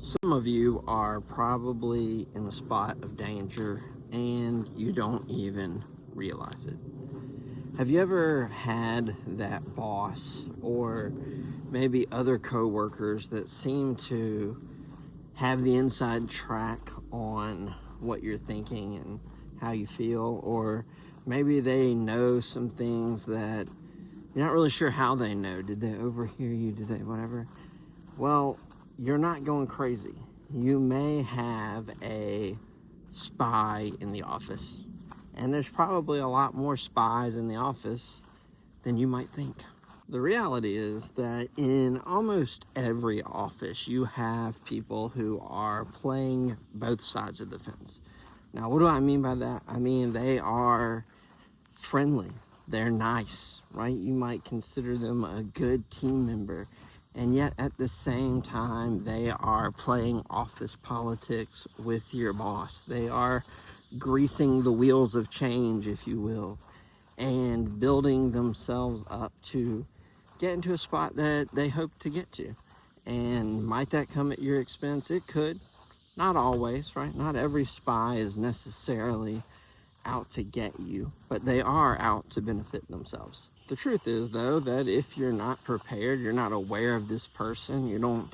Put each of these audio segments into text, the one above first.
Some of you are probably in a spot of danger and you don't even realize it. Have you ever had that boss or maybe other coworkers that seem to have the inside track on what you're thinking and how you feel, or maybe they know some things that you're not really sure how they know? Did they overhear you? Did they whatever? Well, you're not going crazy. You may have a spy in the office, and there's probably a lot more spies in the office than you might think. The reality is that in almost every office, you have people who are playing both sides of the fence. Now, what do I mean by that? I mean, they are friendly. They're nice, right? You might consider them a good team member. And yet at the same time, they are playing office politics with your boss. They are greasing the wheels of change, if you will, and building themselves up to get into a spot that they hope to get to. And might that come at your expense? It could. Not always, right? Not every spy is necessarily out to get you, but they are out to benefit themselves. The truth is, though, that if you're not prepared, you're not aware of this person, you don't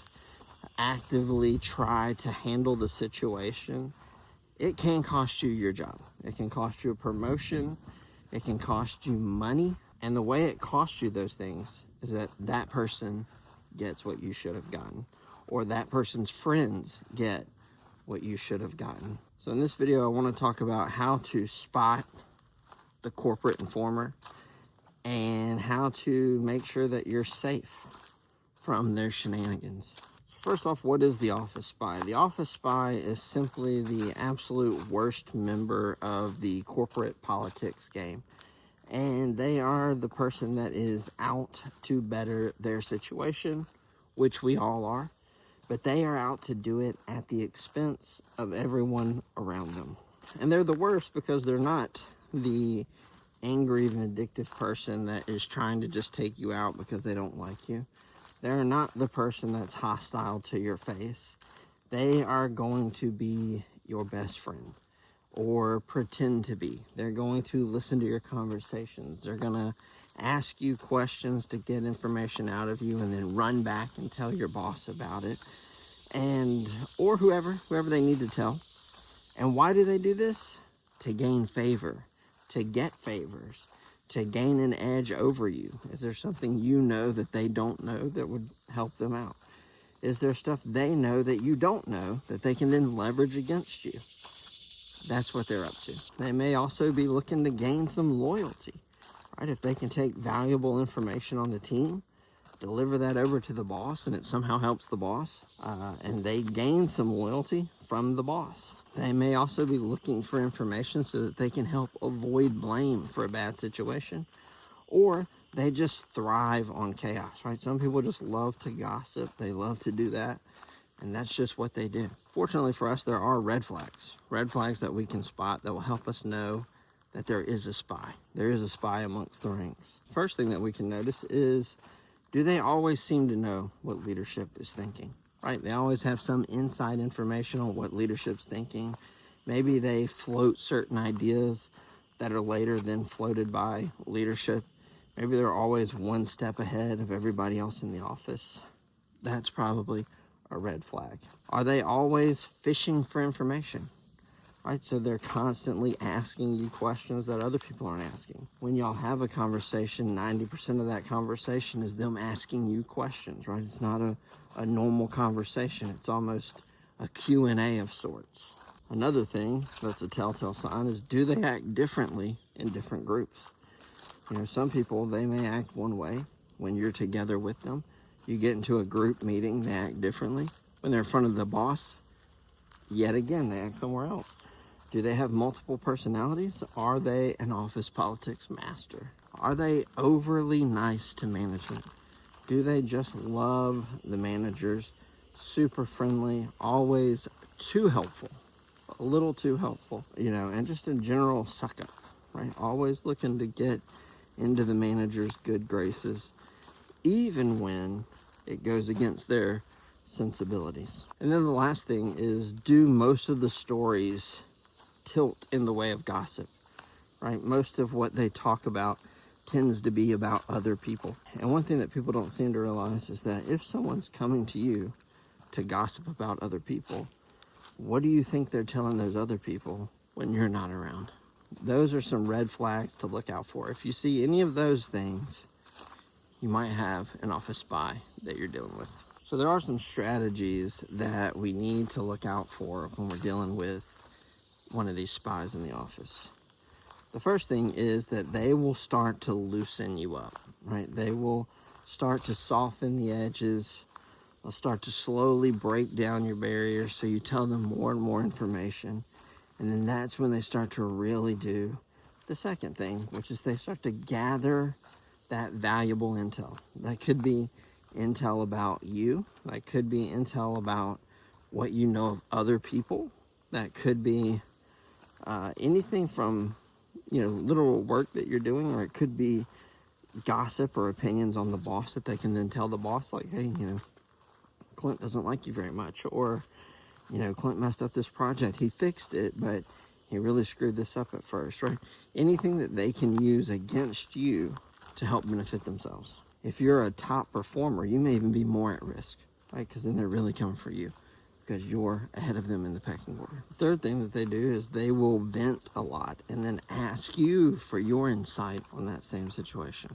actively try to handle the situation, it can cost you your job. It can cost you a promotion. It can cost you money. And the way it costs you those things is that that person gets what you should have gotten, or that person's friends get what you should have gotten. So in this video, I want to talk about how to spot the corporate informer and how to make sure that you're safe from their shenanigans. First off, what is the office spy? The office spy is simply the absolute worst member of the corporate politics game. And they are the person that is out to better their situation, which we all are. But they are out to do it at the expense of everyone around them. And they're the worst because they're not the angry, vindictive person that is trying to just take you out because they don't like you. They're not the person that's hostile to your face. They are going to be your best friend, or pretend to be. They're going to listen to your conversations. They're going to ask you questions to get information out of you and then run back and tell your boss about it, and or whoever they need to tell. And why do they do this? To gain favor, to get favors, to gain an edge over you. Is there something you know that they don't know that would help them out? Is there stuff they know that you don't know that they can then leverage against you? That's what they're up to. They may also be looking to gain some loyalty, right? If they can take valuable information on the team, deliver that over to the boss, and it somehow helps the boss, and they gain some loyalty from the boss. They may also be looking for information so that they can help avoid blame for a bad situation, or they just thrive on chaos, right? Some people just love to gossip. They love to do that, and that's just what they do. Fortunately for us, there are red flags that we can spot that will help us know that there is a spy. There is a spy amongst the ranks. First thing that we can notice is, do they always seem to know what leadership is thinking, right? They always have some inside information on what leadership's thinking. Maybe they float certain ideas that are later then floated by leadership. Maybe they're always one step ahead of everybody else in the office. That's probably a red flag. Are they always fishing for information? Right, so they're constantly asking you questions that other people aren't asking. When y'all have a conversation, 90% of that conversation is them asking you questions, right? It's not a normal conversation. It's almost a Q&A of sorts. Another thing that's a telltale sign is, do they act differently in different groups? You know, some people, they may act one way when you're together with them. You get into a group meeting, they act differently. When they're in front of the boss, yet again, they act somewhere else. Do they have multiple personalities? Are they an office politics master? Are they overly nice to management? Do they just love the managers? Super friendly, always too helpful, a little too helpful, you know, and just in general suck up, right? Always looking to get into the manager's good graces, even when it goes against their sensibilities. And then the last thing is, do most of the stories tilt in the way of gossip, right? Most of what they talk about tends to be about other people. And one thing that people don't seem to realize is that if someone's coming to you to gossip about other people, what do you think they're telling those other people when you're not around? Those are some red flags to look out for. If you see any of those things, you might have an office spy that you're dealing with. So there are some strategies that we need to look out for when we're dealing with one of these spies in the office. The first thing is that they will start to loosen you up, right? They will start to soften the edges. They'll start to slowly break down your barriers so you tell them more and more information. And then that's when they start to really do the second thing, which is they start to gather that valuable intel. That could be intel about you. That could be intel about what you know of other people. That could be anything from, literal work that you're doing, or it could be gossip or opinions on the boss that they can then tell the boss, like, hey, Clint doesn't like you very much, or, Clint messed up this project. He fixed it, but he really screwed this up at first, right? Anything that they can use against you to help benefit themselves. If you're a top performer, you may even be more at risk, right? Because then they're really coming for you because you're ahead of them in the pecking order. The third thing that they do is they will vent a lot and then ask you for your insight on that same situation.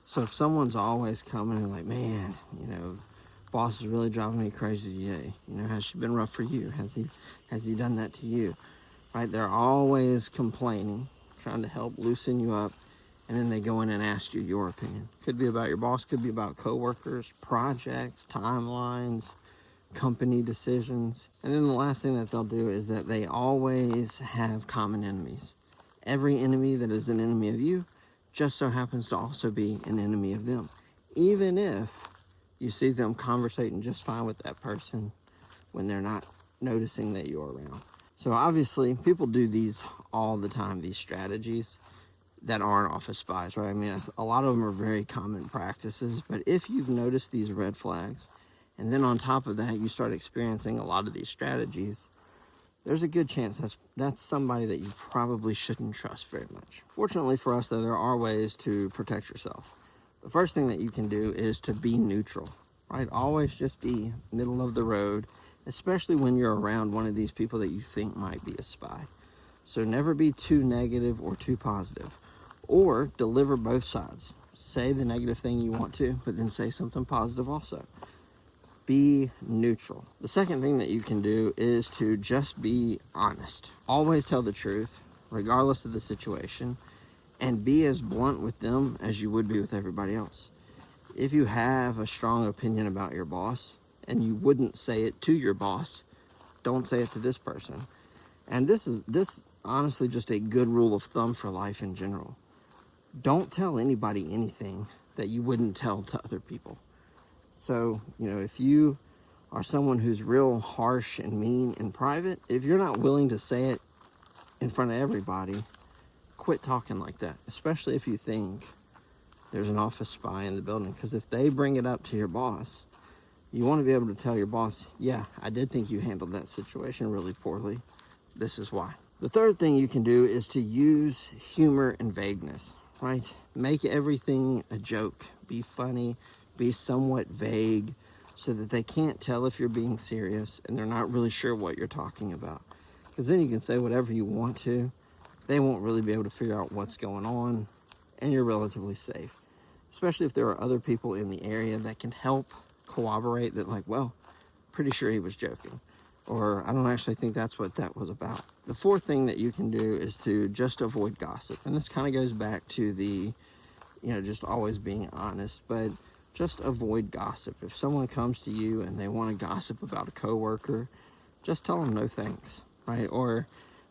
So if someone's always coming and like, man, boss is really driving me crazy today. Has she been rough for you? Has he done that to you? Right? They're always complaining, trying to help loosen you up, and then they go in and ask you your opinion. Could be about your boss, could be about coworkers, projects, timelines, company decisions. And then the last thing that they'll do is that they always have common enemies. Every enemy that is an enemy of you just so happens to also be an enemy of them. Even if you see them conversating just fine with that person when they're not noticing that you're around. So obviously, people do these all the time, these strategies that aren't office spies, right? I mean, a lot of them are very common practices, but if you've noticed these red flags, and then on top of that, you start experiencing a lot of these strategies, there's a good chance that's somebody that you probably shouldn't trust very much. Fortunately for us, though, there are ways to protect yourself. The first thing that you can do is to be neutral, right? Always just be middle of the road, especially when you're around one of these people that you think might be a spy. So never be too negative or too positive, or deliver both sides. Say the negative thing you want to, but then say something positive also. Be neutral. The second thing that you can do is to just be honest. Always tell the truth, regardless of the situation, and be as blunt with them as you would be with everybody else. If you have a strong opinion about your boss, and you wouldn't say it to your boss, don't say it to this person. And this honestly just a good rule of thumb for life in general. Don't tell anybody anything that you wouldn't tell to other people. So, if you are someone who's real harsh and mean in private, if you're not willing to say it in front of everybody, quit talking like that, especially if you think there's an office spy in the building. Because if they bring it up to your boss, you want to be able to tell your boss, yeah, I did think you handled that situation really poorly. This is why. The third thing you can do is to use humor and vagueness, right? Make everything a joke. Be funny. Be somewhat vague so that they can't tell if you're being serious and they're not really sure what you're talking about. Because then you can say whatever you want to. They won't really be able to figure out what's going on, and you're relatively safe. Especially if there are other people in the area that can help corroborate that, like, well, pretty sure he was joking. Or I don't actually think that's what that was about. The fourth thing that you can do is to just avoid gossip. And this kind of goes back to the, just always being honest. But just avoid gossip. If someone comes to you and they want to gossip about a coworker, just tell them no thanks, right? Or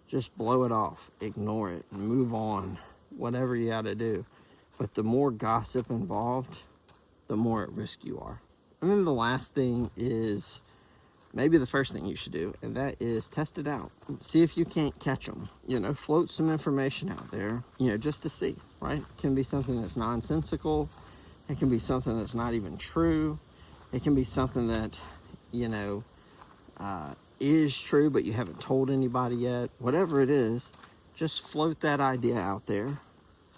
just blow it off, ignore it, move on, whatever you got to do. But the more gossip involved, the more at risk you are. And then the last thing is maybe the first thing you should do, and that is test it out. See if you can't catch them. Float some information out there, just to see, right? It can be something that's nonsensical. It can be something that's not even true. It can be something that you know, is true, but you haven't told anybody yet. Whatever it is, just float that idea out there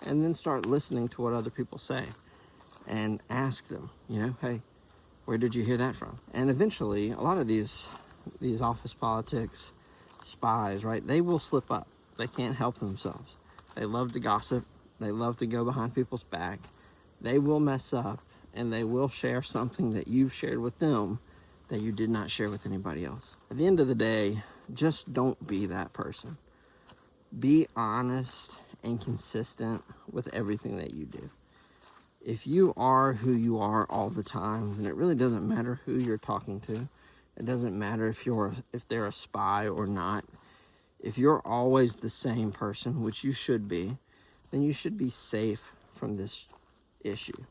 and then start listening to what other people say and ask them, you know, hey, where did you hear that from? And eventually, a lot of these office politics spies, right, they will slip up. They can't help themselves. They love to gossip. They love to go behind people's back. They will mess up, and they will share something that you've shared with them that you did not share with anybody else. At the end of the day, just don't be that person. Be honest and consistent with everything that you do. If you are who you are all the time, then it really doesn't matter who you're talking to. It doesn't matter if they're a spy or not. If you're always the same person, which you should be, then you should be safe from this issue.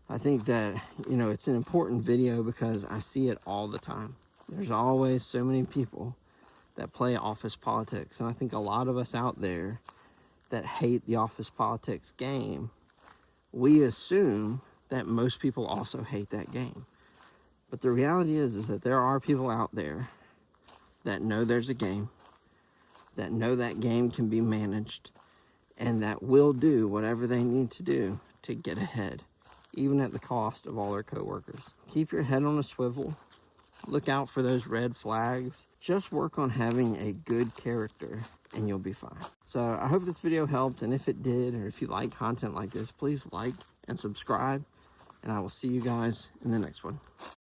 I think that, you know, it's an important video because I see it all the time. There's always so many people that play office politics. And I think a lot of us out there that hate the office politics game, we assume that most people also hate that game. But the reality is that there are people out there that know there's a game, that know that game can be managed, and that will do whatever they need to do to get ahead, even at the cost of all their coworkers. Keep your head on a swivel. Look out for those red flags. Just work on having a good character and you'll be fine. So I hope this video helped, and if it did, or if you like content like this, please like and subscribe, and I will see you guys in the next one.